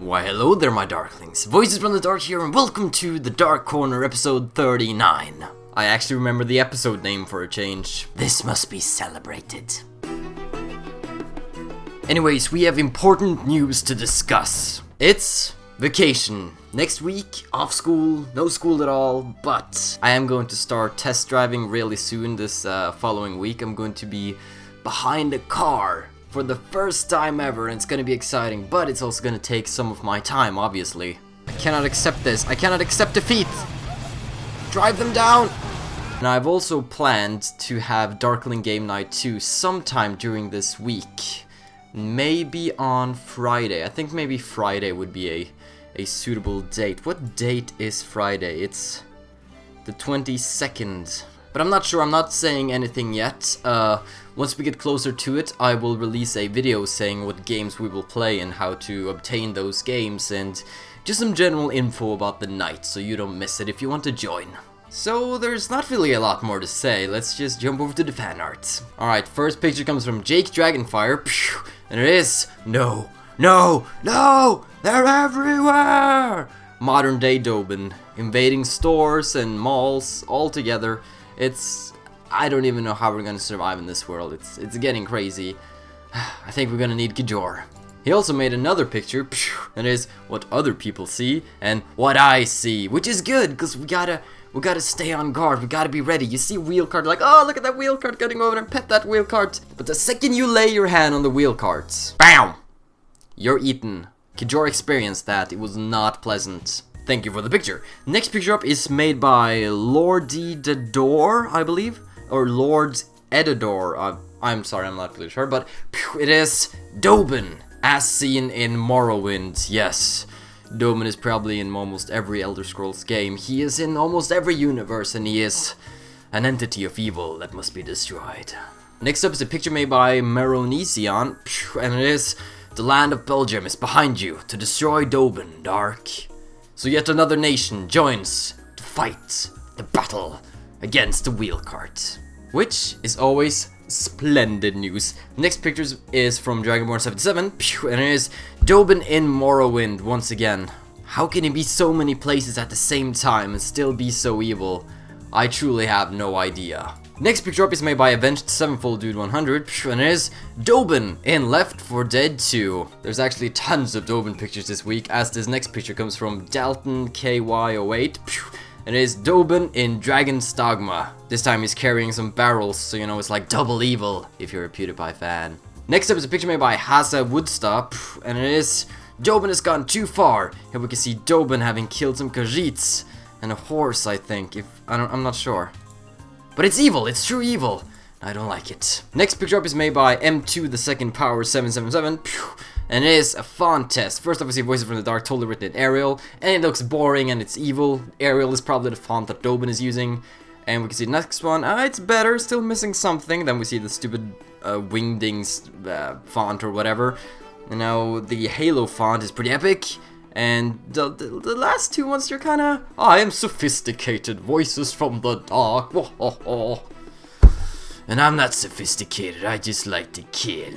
Why hello there my darklings, Voices from the Dark here and welcome to The Dark Corner episode 39. I actually remember the episode name for a change. This must be celebrated. Anyways, we have important news to discuss. It's vacation. Next week, off school, no school at all, but I am going to start test driving really soon this following week. I'm going to be behind a car for the first time ever, and it's gonna be exciting, but it's also gonna take some of my time, obviously. I cannot accept this. I cannot accept defeat! Drive them down! And I've also planned to have Darkling Game Night 2 sometime during this week. Maybe on Friday. I think maybe Friday would be a suitable date. What date is Friday? It's the 22nd. But I'm not sure, I'm not saying anything yet. Once we get closer to it, I will release a video saying what games we will play and how to obtain those games, and just some general info about the night, so you don't miss it if you want to join. So there's not really a lot more to say, let's just jump over to the fan art. Alright, first picture comes from Jake Dragonfire, and it is, no, they're everywhere! Modern day Dobin, invading stores and malls all together. I don't even know how we're gonna survive in this world. It's getting crazy. I think we're gonna need Kajor. He also made another picture, and it is what other people see and what I see, which is good because we gotta stay on guard. We gotta be ready. You see wheel cart, like, oh, look at that wheel cart, getting over and pet that wheel cart. But the second you lay your hand on the wheel cart, BAM! You're eaten. Kajor experienced that. It was not pleasant. Thank you for the picture. Next picture up is made by Lordy Dedor, I believe, or Lord Edidor. I'm sorry, I'm not really sure, but it is Dobin, as seen in Morrowind. Yes, Dobin is probably in almost every Elder Scrolls game. He is in almost every universe, and he is an entity of evil that must be destroyed. Next up is a picture made by Meronesian, and it is the land of Belgium is behind you to destroy Dobin, Dark. So yet another nation joins to fight the battle against the wheel cart, which is always splendid news. Next picture is from Dragonborn77, and it is Dobin in Morrowind once again. How can he be so many places at the same time and still be so evil? I truly have no idea. Next picture up is made by Avenged Sevenfold Dude 100, and it is Dobin in Left 4 Dead 2. There's actually tons of Dobin pictures this week, as this next picture comes from Dalton KY08, and it is Dobin in Dragon's Dogma. This time he's carrying some barrels, so you know it's like double evil if you're a PewDiePie fan. Next up is a picture made by Hasa Woodstop, and it is Dobin has gone too far. Here we can see Dobin having killed some Khajiits and a horse, I think. I'm not sure. But it's evil, it's true evil. I don't like it. Next picture up is made by M2 the Second Power 777, and it is a font test. First off, we see Voices from the Dark, totally written in Arial, and it looks boring and it's evil. Arial is probably the font that Dobin is using. And we can see the next one, it's better, still missing something. Then we see the stupid Wingdings font or whatever. And now the Halo font is pretty epic. And the last two ones are kinda, I am sophisticated, Voices from the Dark, and I'm not sophisticated, I just like to kill.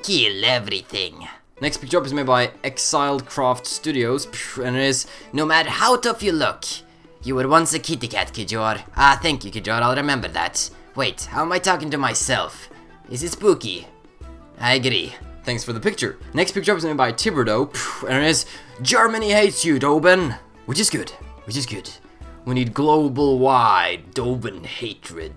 Kill everything. Next picture up is made by Exiled Craft Studios, and it is, no matter how tough you look, you were once a kitty cat, Kajor. Ah, thank you, Kajor, I'll remember that. Wait, how am I talking to myself? Is it spooky? I agree. Thanks for the picture. Next picture is made by Tiberdo, and it is Germany hates you, Dobin. Which is good. We need global-wide Dobin hatred.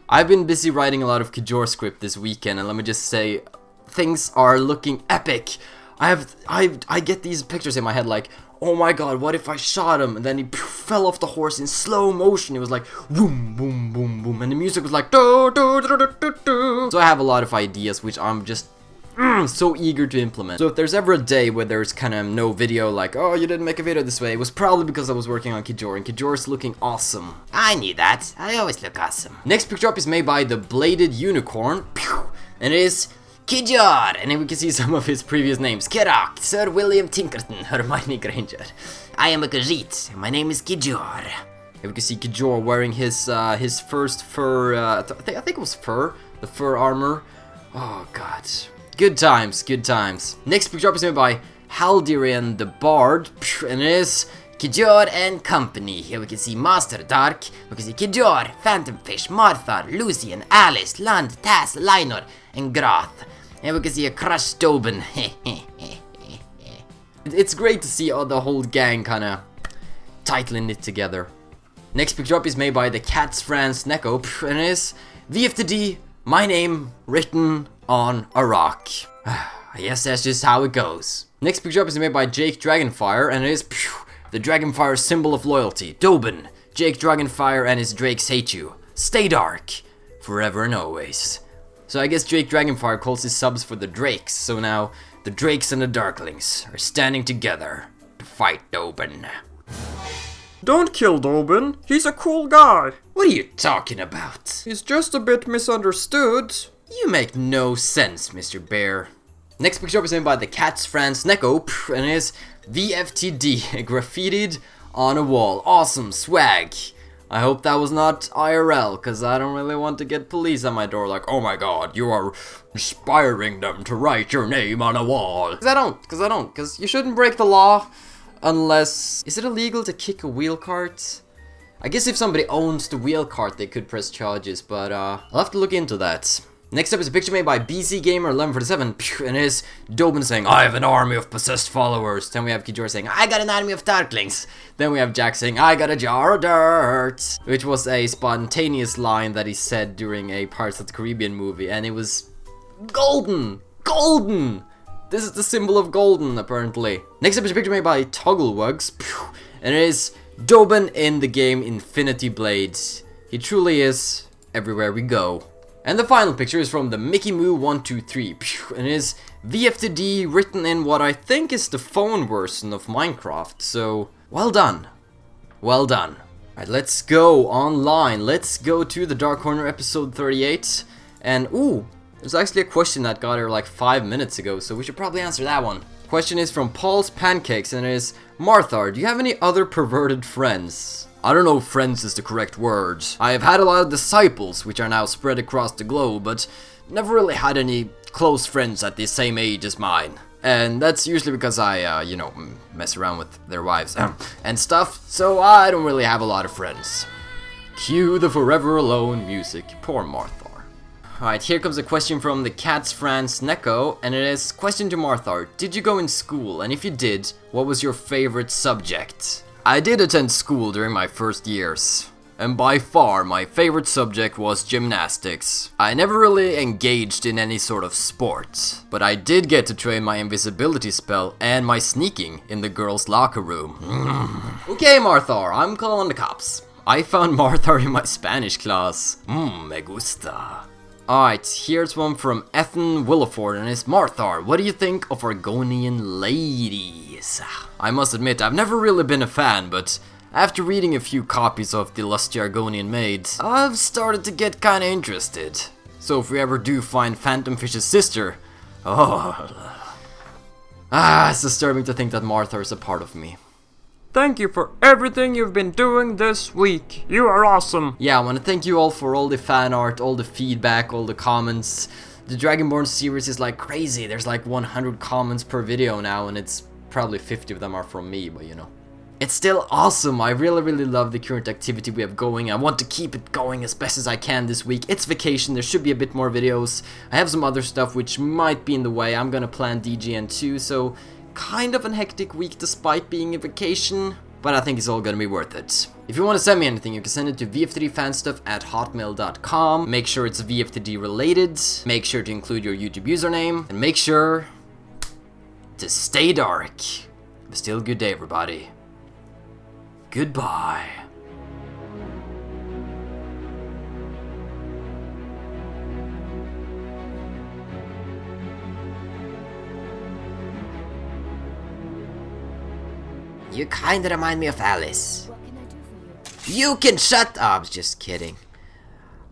I've been busy writing a lot of Kajor script this weekend, and let me just say, things are looking epic. I get these pictures in my head like, oh my god, what if I shot him? And then he fell off the horse in slow motion. It was like, boom, boom, boom, boom, and the music was like, do, do, do, do, do, do. So I have a lot of ideas, which I'm just so eager to implement. So if there's ever a day where there's kind of no video, like, oh, you didn't make a video this way, it was probably because I was working on Kajor, and Kajor's looking awesome. I knew that. I always look awesome. Next picture up is made by the Bladed Unicorn, and it is Kajor, and then we can see some of his previous names. Kerak, Sir William Tinkerton, Hermione Granger. I am a Khajiit, my name is Kajor. Here we can see Kajor wearing his first fur, I think it was fur, the fur armor. Oh god. Good times, good times. Next picture up is made by Haldiran the Bard, and it is Kijor and Company. Here we can see Master Dark, we can see Kijor, Phantomfish, Marthar, Lucian, Alice, Lund, Taz, Linor, and Groth. And we can see a crushed Dobin. It's great to see the whole gang kinda tightly knit together. Next picture up is made by the Cats France Neko, and it is VFTD, my name, written on a rock. I guess that's just how it goes. Next picture up is made by Jake Dragonfire, and it is the Dragonfire symbol of loyalty. Dobin, Jake Dragonfire and his drakes hate you. Stay dark, forever and always. So I guess Jake Dragonfire calls his subs for the drakes, so now the drakes and the darklings are standing together to fight Dobin. Don't kill Dobin, he's a cool guy. What are you talking about? He's just a bit misunderstood. You make no sense, Mr. Bear. Next picture is made by the Cats France Neko, and it is VFTD graffitied on a wall. Awesome swag. I hope that was not IRL, cause I don't really want to get police at my door like, oh my god, you are inspiring them to write your name on a wall. Cause you shouldn't break the law unless... Is it illegal to kick a wheel cart? I guess if somebody owns the wheel cart they could press charges, but I'll have to look into that. Next up is a picture made by BC Gamer 1147, and it is Dobin saying, I have an army of possessed followers. Then we have Kijor saying, I got an army of darklings. Then we have Jack saying, I got a jar of dirt. Which was a spontaneous line that he said during a Pirates of the Caribbean movie, and it was golden! Golden! This is the symbol of golden, apparently. Next up is a picture made by Togglewugs, and it is Dobin in the game Infinity Blades. He truly is everywhere we go. And the final picture is from the Mickey Moo 123, and is VFTD written in what I think is the phone version of Minecraft, so well done. Well done. Alright, let's go online. Let's go to the Dark Corner episode 38, and ooh, there's actually a question that got here like 5 minutes ago, so we should probably answer that one. Question is from Paul's Pancakes, and it is, Marthar, do you have any other perverted friends? I don't know if friends is the correct word. I have had a lot of disciples, which are now spread across the globe, but never really had any close friends at the same age as mine. And that's usually because I, you know, mess around with their wives and stuff, so I don't really have a lot of friends. Cue the Forever Alone music. Poor Marthar. Alright, here comes a question from the Cats France Neko, and it is, question to Marthar, did you go in school, and if you did, what was your favorite subject? I did attend school during my first years, and by far my favorite subject was gymnastics. I never really engaged in any sort of sport, but I did get to train my invisibility spell and my sneaking in the girls' locker room. Okay, Marthar, I'm calling the cops. I found Marthar in my Spanish class. Me gusta. Alright, here's one from Ethan Williford, and it's Marthar, what do you think of Argonian ladies? I must admit, I've never really been a fan, but after reading a few copies of The Lusty Argonian Maid, I've started to get kinda interested. So if we ever do find Phantomfish's sister, it's disturbing to think that Marthar is a part of me. Thank you for everything you've been doing this week. You are awesome. Yeah, I want to thank you all for all the fan art, all the feedback, all the comments. The Dragonborn series is like crazy. There's like 100 comments per video now, and it's probably 50 of them are from me, but you know. It's still awesome. I really love the current activity we have going. I want to keep it going as best as I can this week. It's vacation. There should be a bit more videos. I have some other stuff which might be in the way. I'm gonna plan DGN too, so kind of a hectic week despite being a vacation, but I think it's all gonna be worth it. If you want to send me anything, you can send it to VFTDfanstuff@hotmail.com. Make sure it's VFTD related, make sure to include your YouTube username, and make sure to stay dark. But still, good day, everybody. Goodbye. You kinda remind me of Alice. What can I do for you? You can shut up! Just kidding.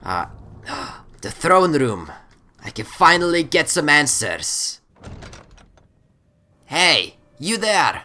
The throne room. I can finally get some answers. Hey, you there!